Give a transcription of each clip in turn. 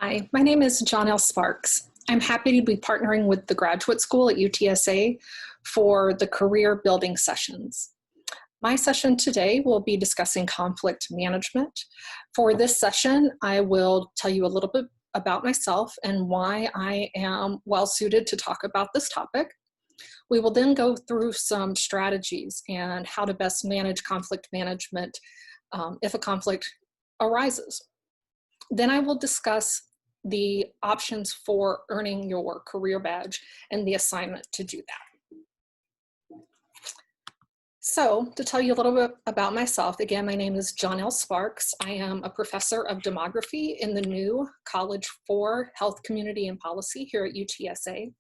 Hi, my name is John L. Sparks. I'm happy to be partnering with the graduate school at UTSA for the career building sessions. My session today will be discussing conflict management. For this session, I will tell you a little bit about myself and why I am well suited to talk about this topic. We will then go through some strategies and how to best manage conflict management if a conflict arises. Then I will discuss the options for earning your career badge and the assignment to do that. So to tell you a little bit about myself, again, my name is John L. Sparks. I am a professor of demography in the new College for Health, Community, and Policy here at UTSA.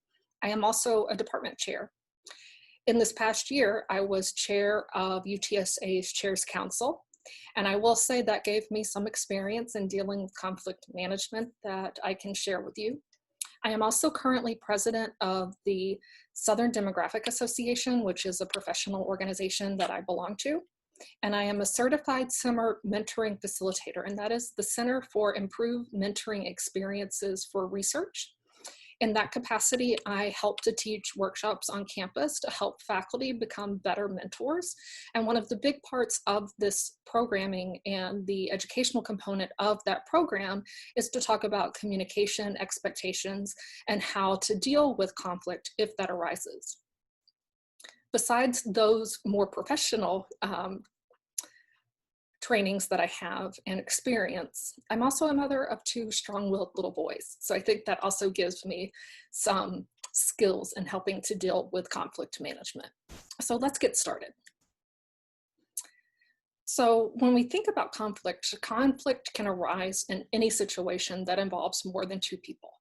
I am also a department chair. In this past year, I was chair of UTSA's Chairs Council, and I will say that gave me some experience in dealing with conflict management that I can share with you. I am also currently president of the Southern Demographic Association, which is a professional organization that I belong to. And I am a certified summer mentoring facilitator, and that is the Center for Improved Mentoring Experiences for Research. In that capacity, I help to teach workshops on campus to help faculty become better mentors. And one of the big parts of this programming and the educational component of that program is to talk about communication, expectations, and how to deal with conflict if that arises. Besides those more professional trainings that I have and experience, I'm also a mother of two strong-willed little boys. So I think that also gives me some skills in helping to deal with conflict management. So let's get started. So when we think about conflict can arise in any situation that involves more than two people.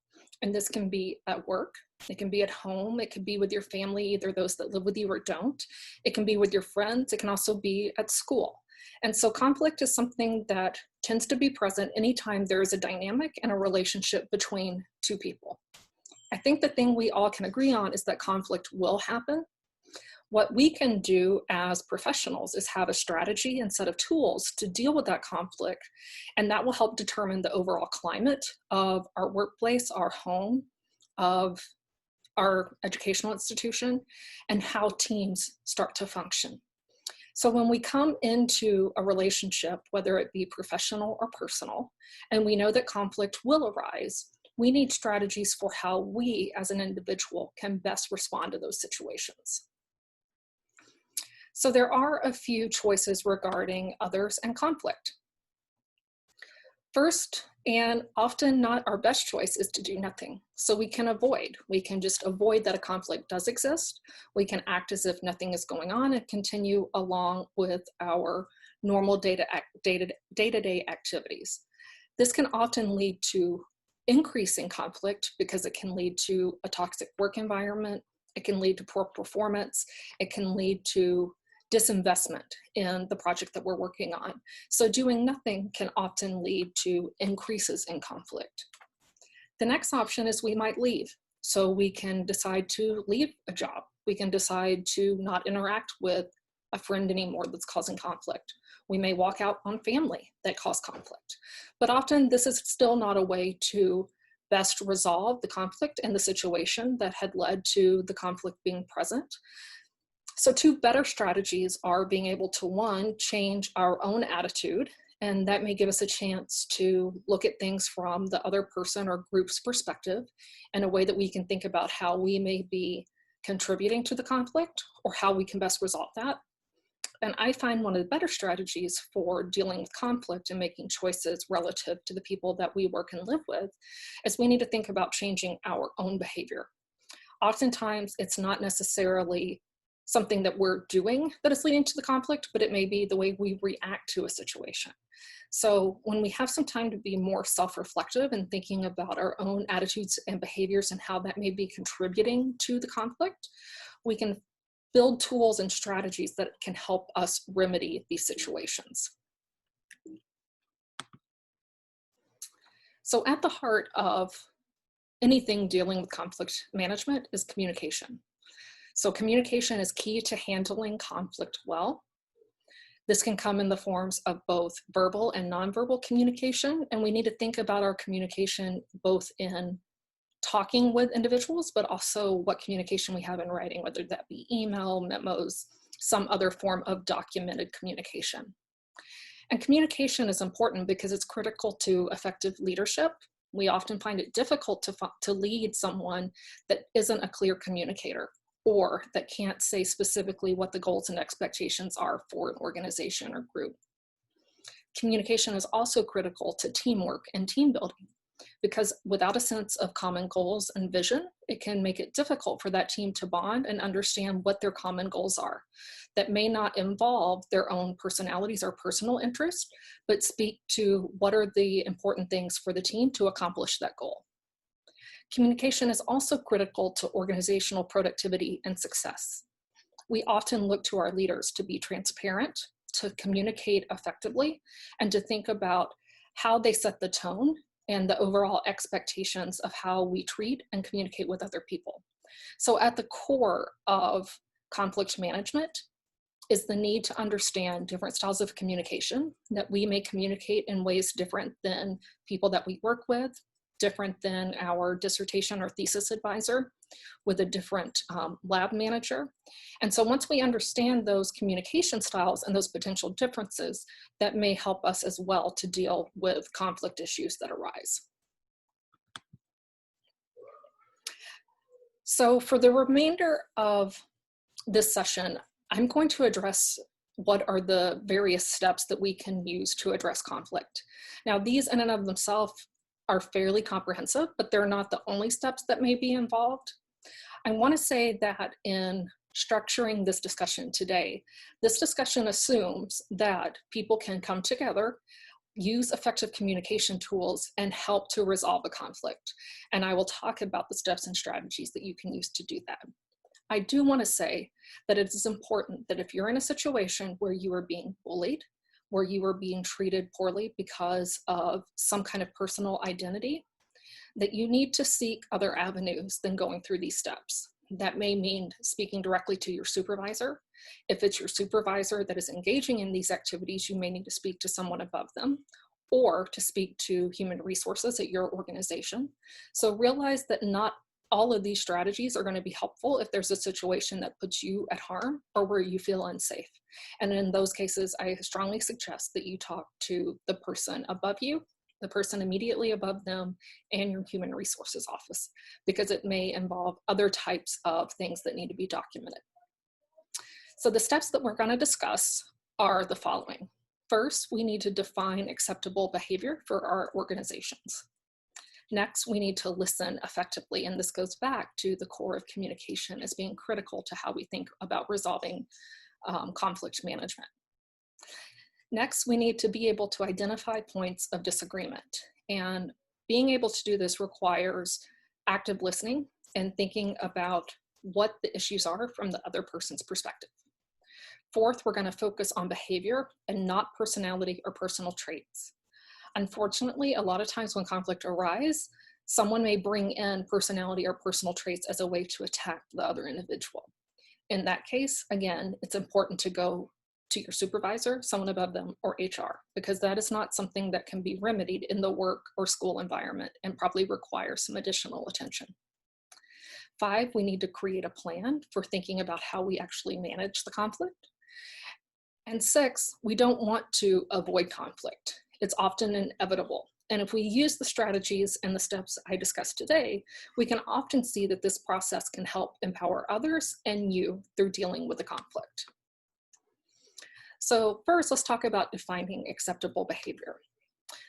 And this can be at work, it can be at home, it can be with your family, either those that live with you or don't. It can be with your friends, it can also be at school. And so conflict is something that tends to be present anytime there is a dynamic and a relationship between two people. I think the thing we all can agree on is that conflict will happen. What we can do as professionals is have a strategy and set of tools to deal with that conflict, and that will help determine the overall climate of our workplace, our home, of our educational institution, and how teams start to function. So when we come into a relationship, whether it be professional or personal, and we know that conflict will arise, we need strategies for how we as an individual can best respond to those situations. So there are a few choices regarding others and conflict. First, and often not our best choice, is to do nothing. So we can just avoid that a conflict does exist. We can act as if nothing is going on and continue along with our normal day-to-day activities. This can often lead to increasing conflict because it can lead to a toxic work environment. It can lead to poor performance. It can lead to disinvestment in the project that we're working on. So doing nothing can often lead to increases in conflict. The next option is we might leave. So we can decide to leave a job. We can decide to not interact with a friend anymore that's causing conflict. We may walk out on family that cause conflict. But often this is still not a way to best resolve the conflict and the situation that had led to the conflict being present. So two better strategies are being able to, one, change our own attitude, and that may give us a chance to look at things from the other person or group's perspective in a way that we can think about how we may be contributing to the conflict or how we can best resolve that. And I find one of the better strategies for dealing with conflict and making choices relative to the people that we work and live with is we need to think about changing our own behavior. Oftentimes, it's not necessarily something that we're doing that is leading to the conflict, but it may be the way we react to a situation. So when we have some time to be more self-reflective and thinking about our own attitudes and behaviors and how that may be contributing to the conflict, we can build tools and strategies that can help us remedy these situations. So at the heart of anything dealing with conflict management is communication. So communication is key to handling conflict well. This can come in the forms of both verbal and nonverbal communication, and we need to think about our communication both in talking with individuals, but also what communication we have in writing, whether that be email, memos, some other form of documented communication. And communication is important because it's critical to effective leadership. We often find it difficult to lead someone that isn't a clear communicator, or that can't say specifically what the goals and expectations are for an organization or group. Communication is also critical to teamwork and team building, because without a sense of common goals and vision, it can make it difficult for that team to bond and understand what their common goals are that may not involve their own personalities or personal interests, but speak to what are the important things for the team to accomplish that goal. Communication is also critical to organizational productivity and success. We often look to our leaders to be transparent, to communicate effectively, and to think about how they set the tone and the overall expectations of how we treat and communicate with other people. So at the core of conflict management is the need to understand different styles of communication, that we may communicate in ways different than people that we work with, different than our dissertation or thesis advisor, with a different lab manager. And so once we understand those communication styles and those potential differences, that may help us as well to deal with conflict issues that arise. So for the remainder of this session, I'm going to address what are the various steps that we can use to address conflict. Now, these in and of themselves are fairly comprehensive, but they're not the only steps that may be involved. I want to say that in structuring this discussion today, this discussion assumes that people can come together, use effective communication tools, and help to resolve a conflict. And I will talk about the steps and strategies that you can use to do that. I do want to say that it is important that if you're in a situation where you are being bullied, where you are being treated poorly because of some kind of personal identity, that you need to seek other avenues than going through these steps. That may mean speaking directly to your supervisor. If it's your supervisor that is engaging in these activities, you may need to speak to someone above them, or to speak to human resources at your organization. So realize that not all of these strategies are going to be helpful if there's a situation that puts you at harm or where you feel unsafe. And in those cases, I strongly suggest that you talk to the person above you, the person immediately above them, and your human resources office, because it may involve other types of things that need to be documented. So the steps that we're going to discuss are the following. First, we need to define acceptable behavior for our organizations. Next, we need to listen effectively, and this goes back to the core of communication as being critical to how we think about resolving conflict management. Next, we need to be able to identify points of disagreement, and being able to do this requires active listening and thinking about what the issues are from the other person's perspective. Fourth, we're going to focus on behavior and not personality or personal traits. Unfortunately, a lot of times when conflict arises, someone may bring in personality or personal traits as a way to attack the other individual. In that case, again, it's important to go to your supervisor, someone above them, or HR, because that is not something that can be remedied in the work or school environment and probably requires some additional attention. 5, we need to create a plan for thinking about how we actually manage the conflict. And 6, we don't want to avoid conflict. It's often inevitable. And if we use the strategies and the steps I discussed today, we can often see that this process can help empower others and you through dealing with the conflict. So first, let's talk about defining acceptable behavior.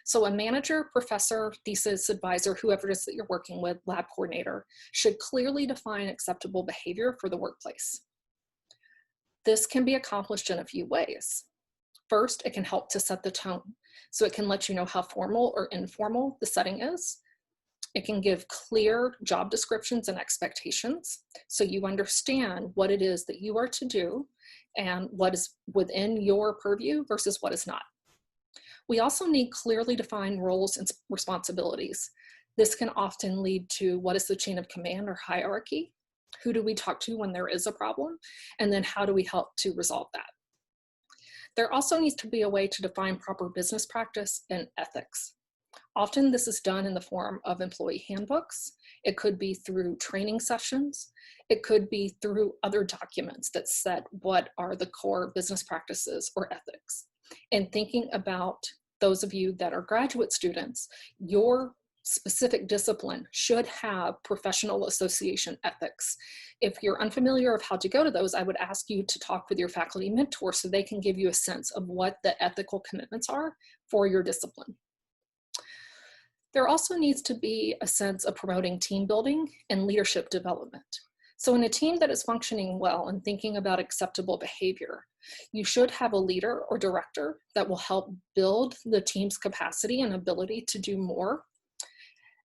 So a manager, professor, thesis advisor, whoever it is that you're working with, lab coordinator, should clearly define acceptable behavior for the workplace. This can be accomplished in a few ways. First, it can help to set the tone. So it can let you know how formal or informal the setting is. It can give clear job descriptions and expectations, so you understand what it is that you are to do and what is within your purview versus what is not. We also need clearly defined roles and responsibilities. This can often lead to what is the chain of command or hierarchy? Who do we talk to when there is a problem? And then how do we help to resolve that? There also needs to be a way to define proper business practice and ethics. Often this is done in the form of employee handbooks. It could be through training sessions. It could be through other documents that set what are the core business practices or ethics. And thinking about those of you that are graduate students, your specific discipline should have professional association ethics. If you're unfamiliar of how to go to those, I would ask you to talk with your faculty mentor so they can give you a sense of what the ethical commitments are for your discipline. There also needs to be a sense of promoting team building and leadership development. So in a team that is functioning well and thinking about acceptable behavior, you should have a leader or director that will help build the team's capacity and ability to do more.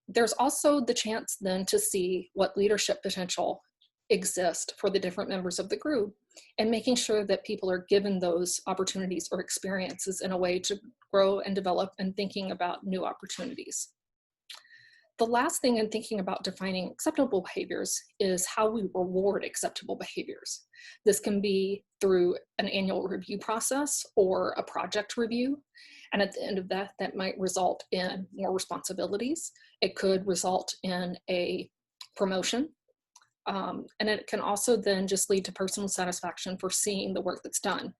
There's also the chance then to see what leadership potential exists for the different members of the group and making sure that people are given those opportunities or experiences in a way to grow and develop and thinking about new opportunities. The last thing in thinking about defining acceptable behaviors is how we reward acceptable behaviors. This can be through an annual review process or a project review. And at the end of that, that might result in more responsibilities. It could result in a promotion. And it can also then just lead to personal satisfaction for seeing the work that's done.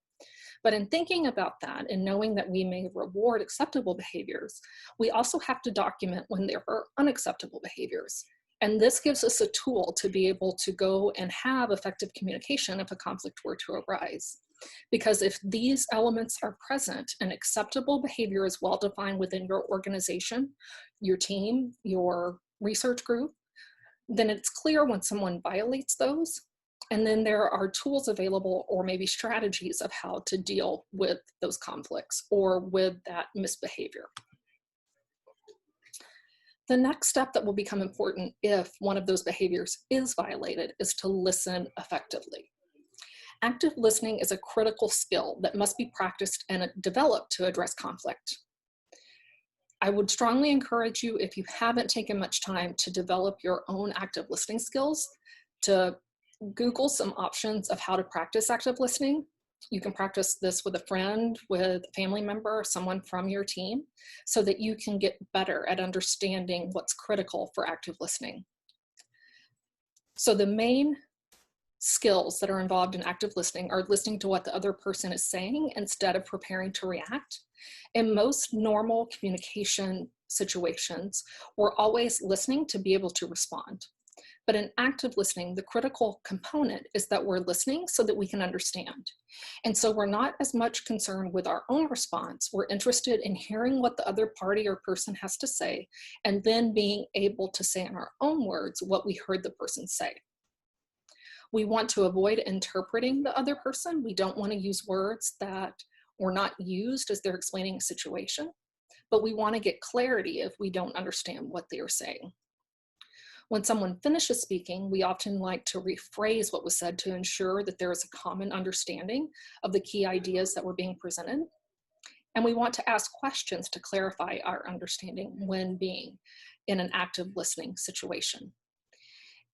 But in thinking about that and knowing that we may reward acceptable behaviors, we also have to document when there are unacceptable behaviors. And this gives us a tool to be able to go and have effective communication if a conflict were to arise. Because if these elements are present and acceptable behavior is well defined within your organization, your team, your research group, then it's clear when someone violates those. And then there are tools available or maybe strategies of how to deal with those conflicts or with that misbehavior. The next step that will become important if one of those behaviors is violated is to listen effectively. Active listening is a critical skill that must be practiced and developed to address conflict. I would strongly encourage you, if you haven't taken much time to develop your own active listening skills, to Google some options of how to practice active listening. You can practice this with a friend, with a family member, or someone from your team, so that you can get better at understanding what's critical for active listening. So the main skills that are involved in active listening are listening to what the other person is saying instead of preparing to react. In most normal communication situations, we're always listening to be able to respond. But in active listening, the critical component is that we're listening so that we can understand. And so we're not as much concerned with our own response. We're interested in hearing what the other party or person has to say, and then being able to say in our own words what we heard the person say. We want to avoid interpreting the other person. We don't want to use words that were not used as they're explaining a situation, but we want to get clarity if we don't understand what they are saying. When someone finishes speaking, we often like to rephrase what was said to ensure that there is a common understanding of the key ideas that were being presented. And we want to ask questions to clarify our understanding when being in an active listening situation.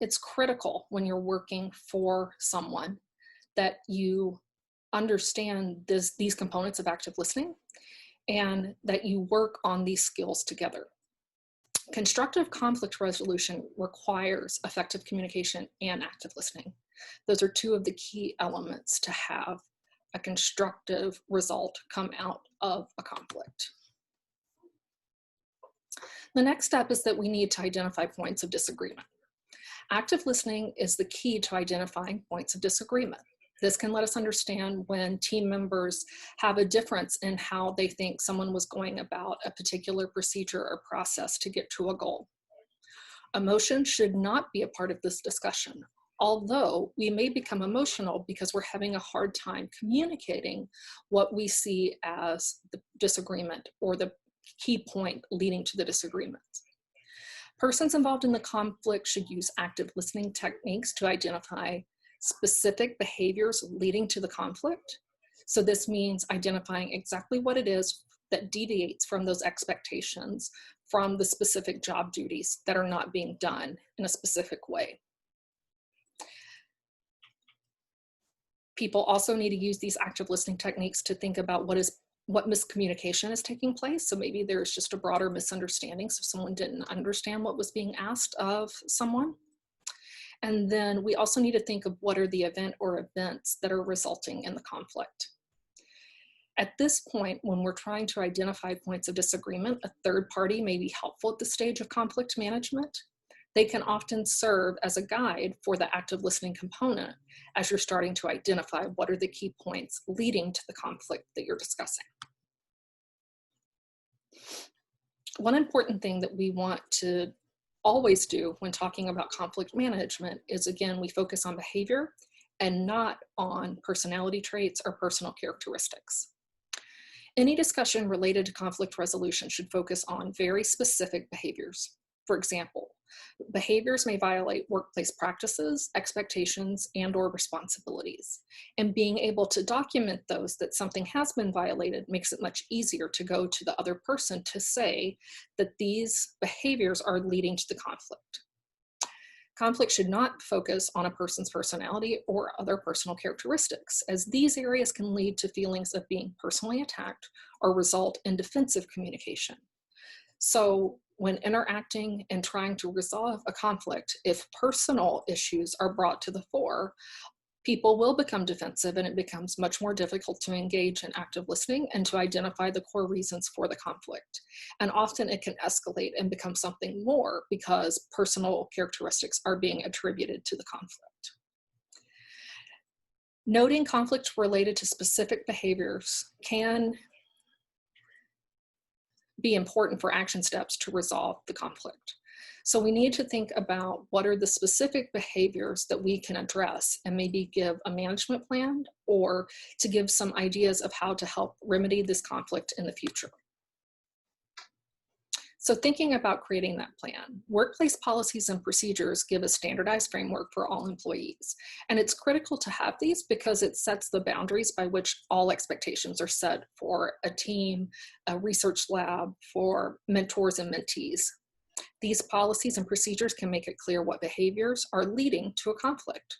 It's critical when you're working for someone that you understand these components of active listening and that you work on these skills together. Constructive conflict resolution requires effective communication and active listening. Those are two of the key elements to have a constructive result come out of a conflict. The next step is that we need to identify points of disagreement. Active listening is the key to identifying points of disagreement. This can let us understand when team members have a difference in how they think someone was going about a particular procedure or process to get to a goal. Emotion should not be a part of this discussion, although we may become emotional because we're having a hard time communicating what we see as the disagreement or the key point leading to the disagreement. Persons involved in the conflict should use active listening techniques to identify specific behaviors leading to the conflict. So this means identifying exactly what it is that deviates from those expectations from the specific job duties that are not being done in a specific way. People also need to use these active listening techniques to think about what miscommunication is taking place. So maybe there's just a broader misunderstanding, so someone didn't understand what was being asked of someone. And then we also need to think of what are the event or events that are resulting in the conflict. At this point, when we're trying to identify points of disagreement, a third party may be helpful at the stage of conflict management. They can often serve as a guide for the active listening component as you're starting to identify what are the key points leading to the conflict that you're discussing. One important thing that we want to always do when talking about conflict management is, again, we focus on behavior and not on personality traits or personal characteristics. Any discussion related to conflict resolution should focus on very specific behaviors. For example, behaviors may violate workplace practices, expectations, and/or responsibilities. And being able to document those that something has been violated makes it much easier to go to the other person to say that these behaviors are leading to the conflict. Conflict should not focus on a person's personality or other personal characteristics, as these areas can lead to feelings of being personally attacked or result in defensive communication. So when interacting and trying to resolve a conflict, if personal issues are brought to the fore, people will become defensive, and it becomes much more difficult to engage in active listening and to identify the core reasons for the conflict. And often it can escalate and become something more because personal characteristics are being attributed to the conflict. Noting conflict related to specific behaviors can be important for action steps to resolve the conflict. So we need to think about what are the specific behaviors that we can address and maybe give a management plan or to give some ideas of how to help remedy this conflict in the future. So thinking about creating that plan, workplace policies and procedures give a standardized framework for all employees. And it's critical to have these because it sets the boundaries by which all expectations are set for a team, a research lab, for mentors and mentees. These policies and procedures can make it clear what behaviors are leading to a conflict.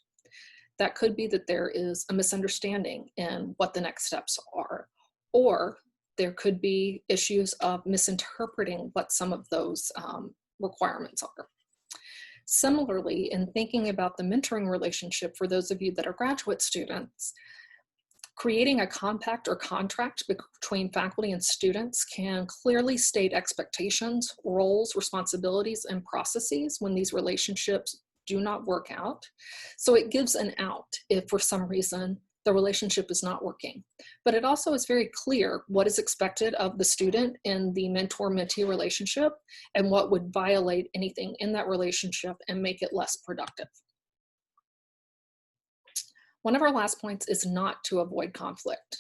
That could be that there is a misunderstanding in what the next steps are, or there could be issues of misinterpreting what some of those requirements are. Similarly, in thinking about the mentoring relationship for those of you that are graduate students, creating a compact or contract between faculty and students can clearly state expectations, roles, responsibilities, and processes when these relationships do not work out. So it gives an out if for some reason the relationship is not working. But it also is very clear what is expected of the student in the mentor-mentee relationship and what would violate anything in that relationship and make it less productive. One of our last points is not to avoid conflict.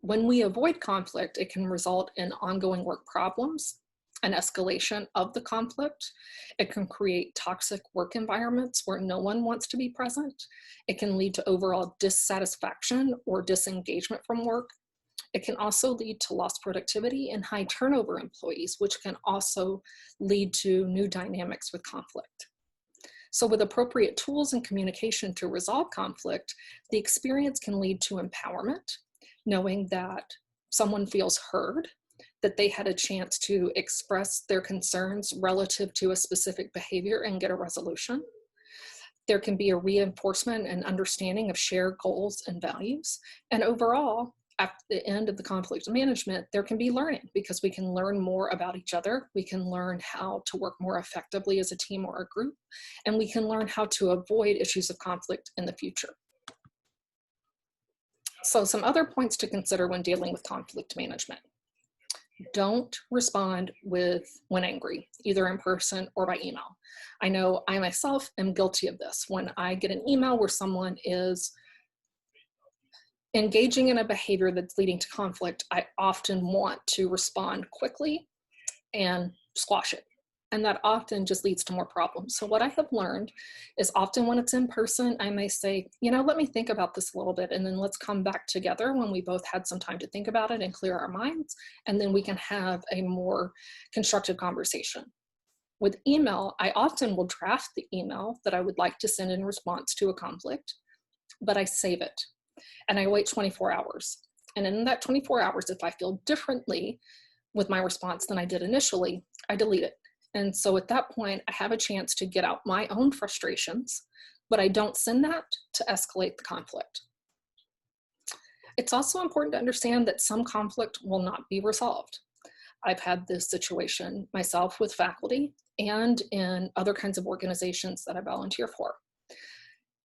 When we avoid conflict, it can result in ongoing work problems, an escalation of the conflict. It can create toxic work environments where no one wants to be present. It can lead to overall dissatisfaction or disengagement from work. It can also lead to lost productivity and high turnover employees, which can also lead to new dynamics with conflict. So with appropriate tools and communication to resolve conflict, the experience can lead to empowerment, knowing that someone feels heard, that they had a chance to express their concerns relative to a specific behavior and get a resolution. There can be a reinforcement and understanding of shared goals and values. And overall, at the end of the conflict management, there can be learning because we can learn more about each other. We can learn how to work more effectively as a team or a group, and we can learn how to avoid issues of conflict in the future. So some other points to consider when dealing with conflict management. Don't respond when angry, either in person or by email. I know I myself am guilty of this. When I get an email where someone is engaging in a behavior that's leading to conflict, I often want to respond quickly and squash it. And that often just leads to more problems. So what I have learned is often when it's in person, I may say, let me think about this a little bit, and then let's come back together when we both had some time to think about it and clear our minds, and then we can have a more constructive conversation. With email, I often will draft the email that I would like to send in response to a conflict, but I save it. and I wait 24 hours. And in that 24 hours, if I feel differently with my response than I did initially, I delete it. And so at that point, I have a chance to get out my own frustrations, but I don't send that to escalate the conflict. It's also important to understand that some conflict will not be resolved. I've had this situation myself with faculty and in other kinds of organizations that I volunteer for.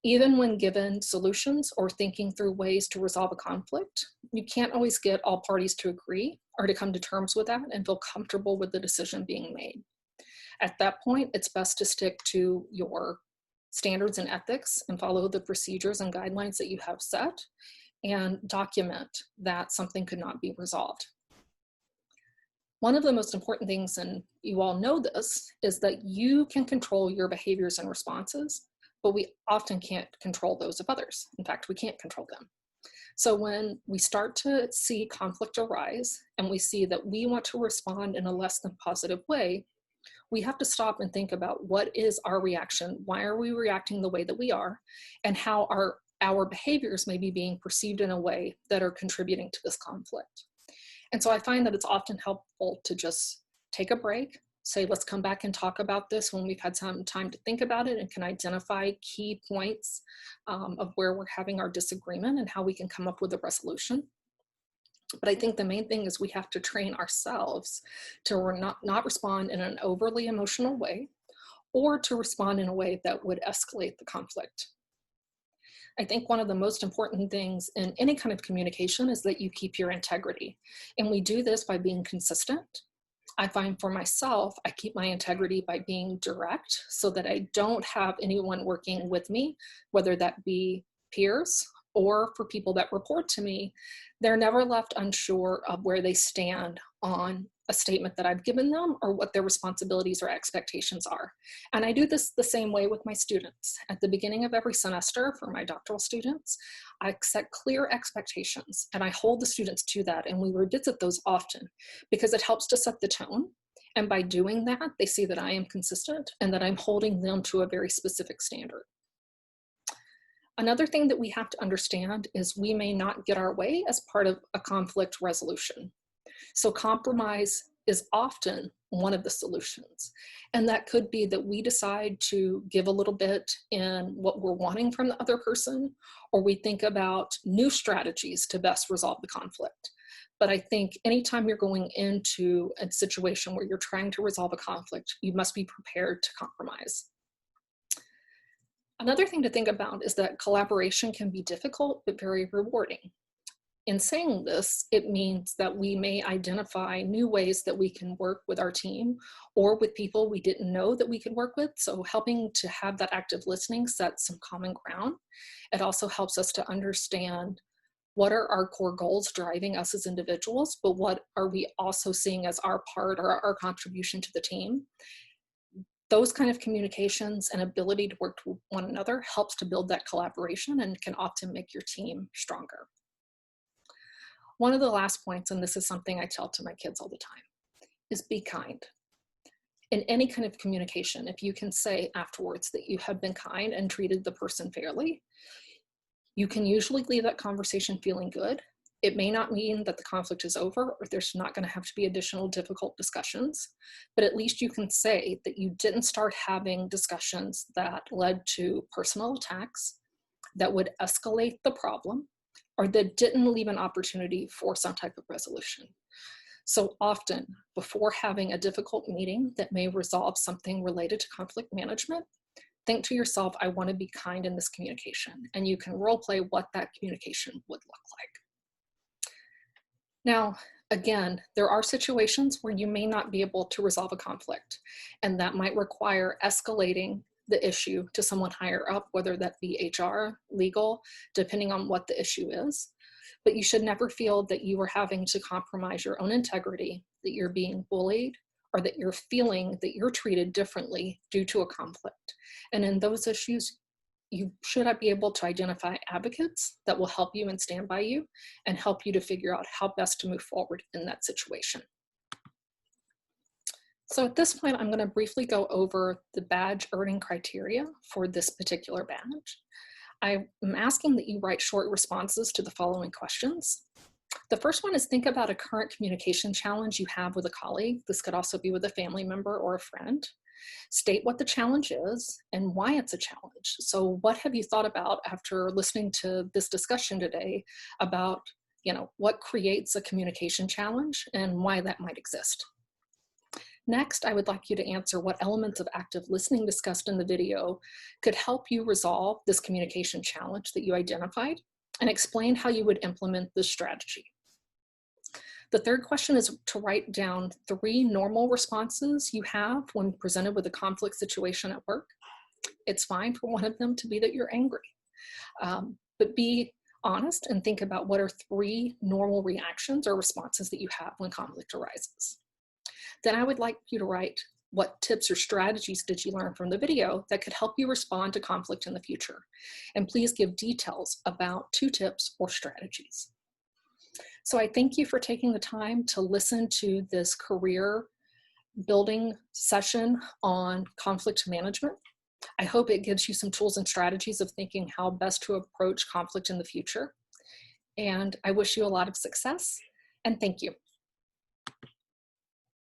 Even when given solutions or thinking through ways to resolve a conflict, you can't always get all parties to agree or to come to terms with that and feel comfortable with the decision being made. At that point, it's best to stick to your standards and ethics and follow the procedures and guidelines that you have set and document that something could not be resolved. One of the most important things, and you all know this, is that you can control your behaviors and responses, but we often can't control those of others. In fact, we can't control them. So when we start to see conflict arise and we see that we want to respond in a less than positive way, we have to stop and think about what is our reaction, why are we reacting the way that we are, and how our behaviors may be being perceived in a way that are contributing to this conflict. And so I find that it's often helpful to just take a break, say, let's come back and talk about this when we've had some time to think about it and can identify key points of where we're having our disagreement and how we can come up with a resolution. But I think the main thing is we have to train ourselves to not respond in an overly emotional way or to respond in a way that would escalate the conflict. I think one of the most important things in any kind of communication is that you keep your integrity. And we do this by being consistent. I find for myself, I keep my integrity by being direct so that I don't have anyone working with me, whether that be peers or for people that report to me. They're never left unsure of where they stand on a statement that I've given them or what their responsibilities or expectations are. And I do this the same way with my students. At the beginning of every semester for my doctoral students, I set clear expectations and I hold the students to that, and we revisit those often because it helps to set the tone. And by doing that, they see that I am consistent and that I'm holding them to a very specific standard. Another thing that we have to understand is we may not get our way as part of a conflict resolution. So compromise is often one of the solutions. And that could be that we decide to give a little bit in what we're wanting from the other person, or we think about new strategies to best resolve the conflict. But I think anytime you're going into a situation where you're trying to resolve a conflict, you must be prepared to compromise. Another thing to think about is that collaboration can be difficult, but very rewarding. In saying this, it means that we may identify new ways that we can work with our team or with people we didn't know that we could work with. So helping to have that active listening set some common ground. It also helps us to understand what are our core goals driving us as individuals, but what are we also seeing as our part or our contribution to the team. Those kind of communications and ability to work with one another helps to build that collaboration and can often make your team stronger. One of the last points, and this is something I tell to my kids all the time, is be kind. In any kind of communication, if you can say afterwards that you have been kind and treated the person fairly, you can usually leave that conversation feeling good. It may not mean that the conflict is over or there's not going to have to be additional difficult discussions, but at least you can say that you didn't start having discussions that led to personal attacks, that would escalate the problem, or that didn't leave an opportunity for some type of resolution. So often, before having a difficult meeting that may resolve something related to conflict management, think to yourself, I want to be kind in this communication, and you can role play what that communication would look like. Now, again, there are situations where you may not be able to resolve a conflict, and that might require escalating the issue to someone higher up, whether that be HR, legal, depending on what the issue is. But you should never feel that you are having to compromise your own integrity, that you're being bullied, or that you're feeling that you're treated differently due to a conflict. And in those issues, you should be able to identify advocates that will help you and stand by you and help you to figure out how best to move forward in that situation. So at this point, I'm going to briefly go over the badge earning criteria for this particular badge. I am asking that you write short responses to the following questions. The first one is think about a current communication challenge you have with a colleague. This could also be with a family member or a friend. State what the challenge is and why it's a challenge. So what have you thought about after listening to this discussion today about, what creates a communication challenge and why that might exist? Next, I would like you to answer what elements of active listening discussed in the video could help you resolve this communication challenge that you identified, and explain how you would implement this strategy. The third question is to write down 3 normal responses you have when presented with a conflict situation at work. It's fine for one of them to be that you're angry, but be honest and think about what are 3 normal reactions or responses that you have when conflict arises. Then I would like you to write what tips or strategies did you learn from the video that could help you respond to conflict in the future. And please give details about 2 tips or strategies. So I thank you for taking the time to listen to this career building session on conflict management. I hope it gives you some tools and strategies of thinking how best to approach conflict in the future. And I wish you a lot of success, and thank you.